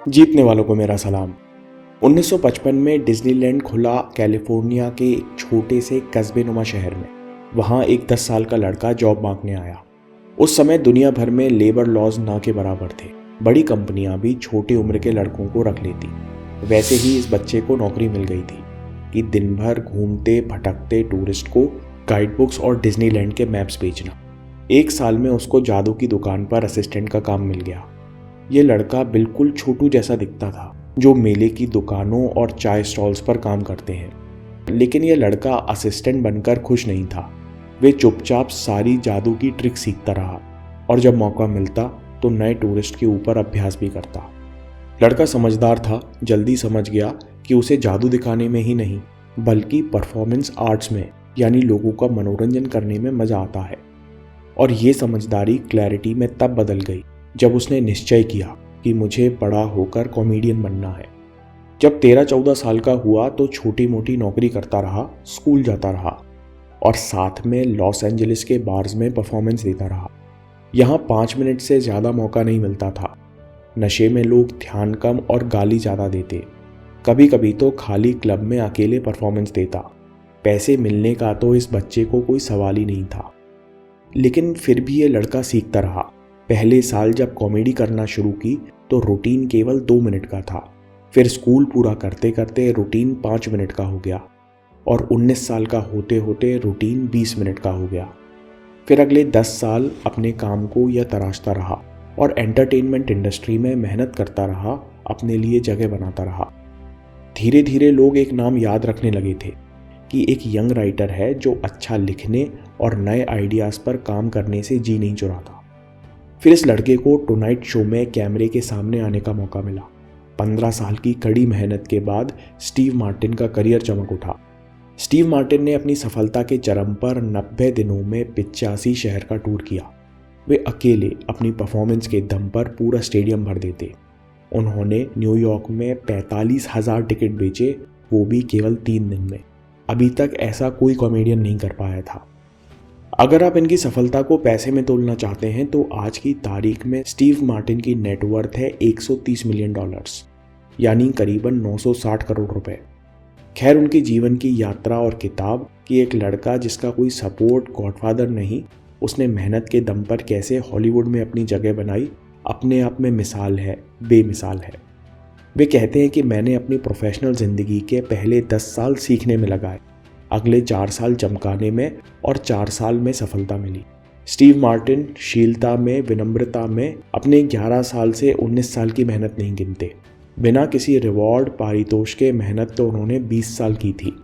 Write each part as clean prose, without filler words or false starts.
जीतने वालों को मेरा सलाम। 1955 में डिज्नीलैंड खुला कैलिफोर्निया के एक छोटे से कस्बे नुमा शहर में। वहाँ एक 10 साल का लड़का जॉब मांगने आया। उस समय दुनिया भर में लेबर लॉज ना के बराबर थे। बड़ी कंपनियां भी छोटी उम्र के लड़कों को रख लेती। वैसे ही इस बच्चे को नौकरी मिल गई थी कि दिन भर घूमते भटकते टूरिस्ट को गाइड बुक्स और डिज्नीलैंड के मैप्स बेचना। 1 साल में उसको जादू की दुकान पर असिस्टेंट का काम मिल गया। ये लड़का बिल्कुल छोटू जैसा दिखता था, जो मेले की दुकानों और चाय स्टॉल्स पर काम करते हैं। लेकिन यह लड़का असिस्टेंट बनकर खुश नहीं था। वे चुपचाप सारी जादू की ट्रिक सीखता रहा और जब मौका मिलता तो नए टूरिस्ट के ऊपर अभ्यास भी करता। लड़का समझदार था, जल्दी समझ गया कि उसे जादू दिखाने में ही नहीं बल्कि परफॉर्मेंस आर्ट्स में यानी लोगों का मनोरंजन करने में मजा आता है। और ये समझदारी क्लैरिटी में तब बदल गई जब उसने निश्चय किया कि मुझे बड़ा होकर कॉमेडियन बनना है। जब 13-14 साल का हुआ तो छोटी मोटी नौकरी करता रहा, स्कूल जाता रहा और साथ में लॉस एंजलिस के बार्स में परफॉर्मेंस देता रहा। यहाँ 5 मिनट से ज़्यादा मौका नहीं मिलता था। नशे में लोग ध्यान कम और गाली ज़्यादा देते। कभी कभी तो खाली क्लब में अकेले परफॉर्मेंस देता। पैसे मिलने का तो इस बच्चे को कोई सवाल ही नहीं था। लेकिन फिर भी ये लड़का सीखता रहा। पहले साल जब कॉमेडी करना शुरू की तो रूटीन केवल 2 मिनट का था। फिर स्कूल पूरा करते करते रूटीन 5 मिनट का हो गया और 19 साल का होते होते रूटीन 20 मिनट का हो गया। फिर अगले 10 साल अपने काम को यह तराशता रहा और एंटरटेनमेंट इंडस्ट्री में मेहनत करता रहा, अपने लिए जगह बनाता रहा। धीरे धीरे लोग एक नाम याद रखने लगे थे कि एक यंग राइटर है जो अच्छा लिखने और नए आइडियाज़ पर काम करने से जी नहीं चुराता। फिर इस लड़के को टुनाइट शो में कैमरे के सामने आने का मौका मिला। 15 साल की कड़ी मेहनत के बाद स्टीव मार्टिन का करियर चमक उठा। स्टीव मार्टिन ने अपनी सफलता के चरम पर 90 दिनों में 85 शहर का टूर किया। वे अकेले अपनी परफॉर्मेंस के दम पर पूरा स्टेडियम भर देते। उन्होंने न्यूयॉर्क में 45,000 टिकट बेचे, वो भी केवल 3 दिन में। अभी तक ऐसा कोई कॉमेडियन नहीं कर पाया था। अगर आप इनकी सफलता को पैसे में तोलना चाहते हैं तो आज की तारीख में स्टीव मार्टिन की नेटवर्थ है $130 मिलियन, यानी करीबन 960 करोड़ रुपए। खैर, उनके जीवन की यात्रा और किताब कि एक लड़का जिसका कोई सपोर्ट गॉडफादर नहीं, उसने मेहनत के दम पर कैसे हॉलीवुड में अपनी जगह बनाई, अपने आप में मिसाल है, बेमिसाल है। वे कहते हैं कि मैंने अपनी प्रोफेशनल ज़िंदगी के पहले 10 साल सीखने में लगाए, अगले 4 साल चमकाने में और 4 साल में सफलता मिली। स्टीव मार्टिन शीलता में, विनम्रता में अपने 11 साल से 19 साल की मेहनत नहीं गिनते। बिना किसी रिवॉर्ड पारितोष के मेहनत तो उन्होंने 20 साल की थी।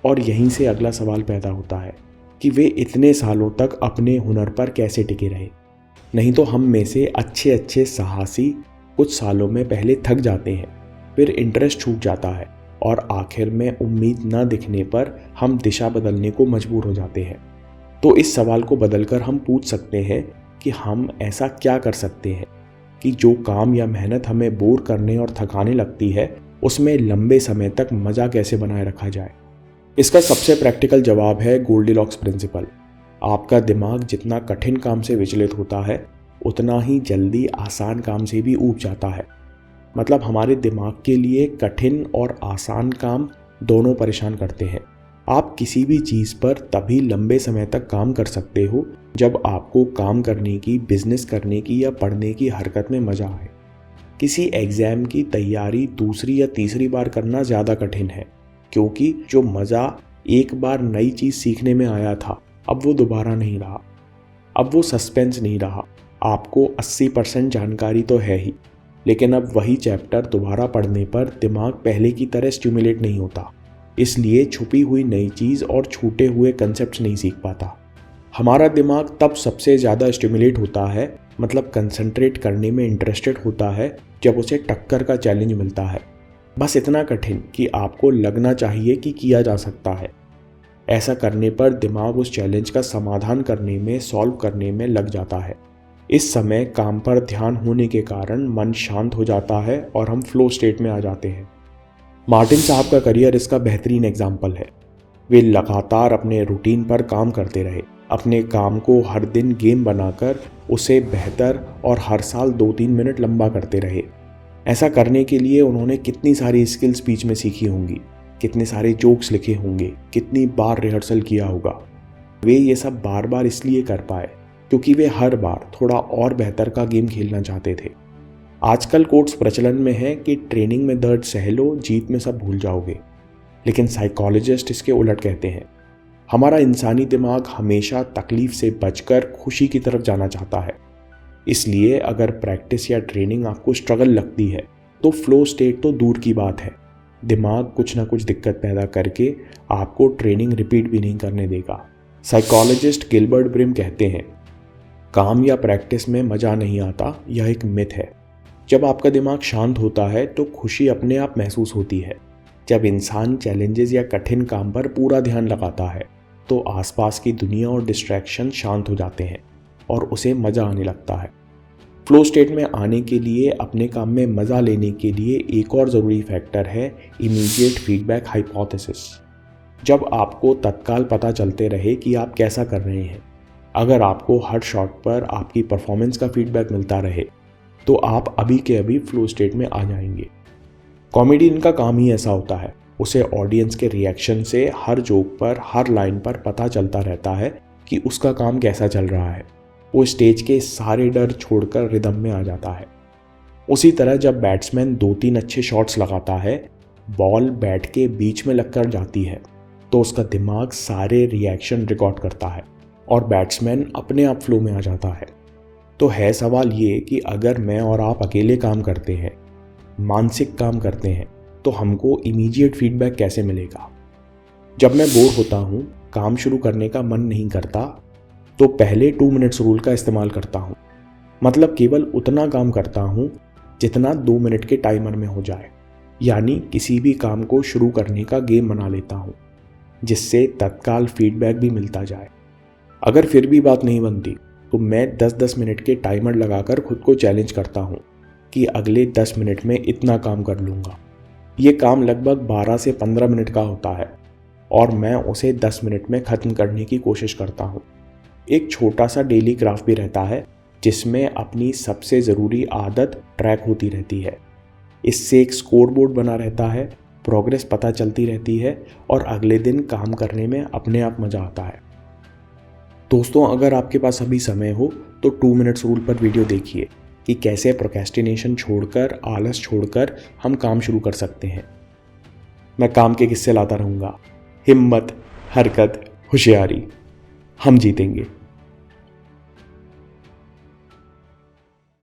और यहीं से अगला सवाल पैदा होता है कि वे इतने सालों तक अपने हुनर पर कैसे टिके रहे। नहीं तो हम में से अच्छे अच्छे साहसी कुछ सालों में पहले थक जाते हैं, फिर इंटरेस्ट छूट जाता है और आखिर में उम्मीद न दिखने पर हम दिशा बदलने को मजबूर हो जाते हैं। तो इस सवाल को बदलकर हम पूछ सकते हैं कि हम ऐसा क्या कर सकते हैं कि जो काम या मेहनत हमें बोर करने और थकाने लगती है, उसमें लंबे समय तक मज़ा कैसे बनाए रखा जाए। इसका सबसे प्रैक्टिकल जवाब है गोल्डीलॉक्स प्रिंसिपल। आपका दिमाग जितना कठिन काम से विचलित होता है, उतना ही जल्दी आसान काम से भी ऊब जाता है। मतलब हमारे दिमाग के लिए कठिन और आसान काम दोनों परेशान करते हैं। आप किसी भी चीज़ पर तभी लंबे समय तक काम कर सकते हो जब आपको काम करने की, बिजनेस करने की या पढ़ने की हरकत में मज़ा आए। किसी एग्ज़ाम की तैयारी दूसरी या तीसरी बार करना ज़्यादा कठिन है, क्योंकि जो मज़ा एक बार नई चीज़ सीखने में आया था, अब वो दोबारा नहीं रहा। अब वो सस्पेंस नहीं रहा। आपको 80% जानकारी तो है ही, लेकिन अब वही चैप्टर दोबारा पढ़ने पर दिमाग पहले की तरह स्टिमुलेट नहीं होता। इसलिए छुपी हुई नई चीज़ और छूटे हुए कंसेप्ट नहीं सीख पाता। हमारा दिमाग तब सबसे ज़्यादा स्टिमुलेट होता है, मतलब कंसंट्रेट करने में इंटरेस्टेड होता है, जब उसे टक्कर का चैलेंज मिलता है। बस इतना कठिन कि आपको लगना चाहिए कि किया जा सकता है। ऐसा करने पर दिमाग उस चैलेंज का समाधान करने में, सॉल्व करने में लग जाता है। इस समय काम पर ध्यान होने के कारण मन शांत हो जाता है और हम फ्लो स्टेट में आ जाते हैं। मार्टिन साहब का करियर इसका बेहतरीन एग्जाम्पल है। वे लगातार अपने रूटीन पर काम करते रहे, अपने काम को हर दिन गेम बनाकर उसे बेहतर और हर साल 2-3 मिनट लंबा करते रहे। ऐसा करने के लिए उन्होंने कितनी सारी स्किल्स बीच में सीखी होंगी, कितने सारे जोक्स लिखे होंगे, कितनी बार रिहर्सल किया होगा। वे ये सब बार बार इसलिए कर पाए क्योंकि वे हर बार थोड़ा और बेहतर का गेम खेलना चाहते थे। आजकल कोट्स प्रचलन में है कि ट्रेनिंग में दर्द सह लो, जीत में सब भूल जाओगे। लेकिन साइकोलॉजिस्ट इसके उलट कहते हैं। हमारा इंसानी दिमाग हमेशा तकलीफ से बचकर खुशी की तरफ जाना चाहता है। इसलिए अगर प्रैक्टिस या ट्रेनिंग आपको स्ट्रगल लगती है तो फ्लो स्टेट तो दूर की बात है, दिमाग कुछ ना कुछ दिक्कत पैदा करके आपको ट्रेनिंग रिपीट भी नहीं करने देगा। साइकोलॉजिस्ट गिलबर्ट ब्रिम कहते हैं, काम या प्रैक्टिस में मज़ा नहीं आता, यह एक मिथ है। जब आपका दिमाग शांत होता है तो खुशी अपने आप महसूस होती है। जब इंसान चैलेंजेस या कठिन काम पर पूरा ध्यान लगाता है तो आसपास की दुनिया और डिस्ट्रैक्शन शांत हो जाते हैं और उसे मज़ा आने लगता है। फ्लो स्टेट में आने के लिए, अपने काम में मज़ा लेने के लिए एक और ज़रूरी फैक्टर है इमीडिएट फीडबैक हाइपोथेसिस। जब आपको तत्काल पता चलते रहे कि आप कैसा कर रहे हैं, अगर आपको हर शॉट पर आपकी परफॉर्मेंस का फीडबैक मिलता रहे तो आप अभी के अभी फ्लो स्टेट में आ जाएंगे। कॉमेडियन का काम ही ऐसा होता है, उसे ऑडियंस के रिएक्शन से हर जोक पर, हर लाइन पर पता चलता रहता है कि उसका काम कैसा चल रहा है। वो स्टेज के सारे डर छोड़कर रिदम में आ जाता है। उसी तरह जब बैट्समैन 2-3 अच्छे शॉट्स लगाता है, बॉल बैट के बीच में लगकर जाती है तो उसका दिमाग सारे रिएक्शन रिकॉर्ड करता है और बैट्समैन अपने आप फ्लो में आ जाता है। तो है सवाल ये कि अगर मैं और आप अकेले काम करते हैं, मानसिक काम करते हैं, तो हमको इमीडिएट फीडबैक कैसे मिलेगा? जब मैं बोर होता हूँ, काम शुरू करने का मन नहीं करता, तो पहले 2 मिनट्स रूल का इस्तेमाल करता हूँ। मतलब केवल उतना काम करता हूँ जितना 2 मिनट के टाइमर में हो जाए, यानी किसी भी काम को शुरू करने का गेम बना लेता हूँ जिससे तत्काल फीडबैक भी मिलता जाए। अगर फिर भी बात नहीं बनती तो मैं 10-10 मिनट के टाइमर लगाकर खुद को चैलेंज करता हूँ कि अगले 10 मिनट में इतना काम कर लूँगा। ये काम लगभग 12 से 15 मिनट का होता है और मैं उसे 10 मिनट में ख़त्म करने की कोशिश करता हूँ। एक छोटा सा डेली ग्राफ भी रहता है जिसमें अपनी सबसे ज़रूरी आदत ट्रैक होती रहती है। इससे एक स्कोर बोर्ड बना रहता है, प्रोग्रेस पता चलती रहती है और अगले दिन काम करने में अपने आप मज़ा आता है। दोस्तों, अगर आपके पास अभी समय हो तो 2 मिनट्स रूल पर वीडियो देखिए कि कैसे प्रोक्रेस्टिनेशन छोड़कर, आलस छोड़कर हम काम शुरू कर सकते हैं। मैं काम के किस्से लाता रहूँगा। हिम्मत, हरकत, होशियारी, हम जीतेंगे।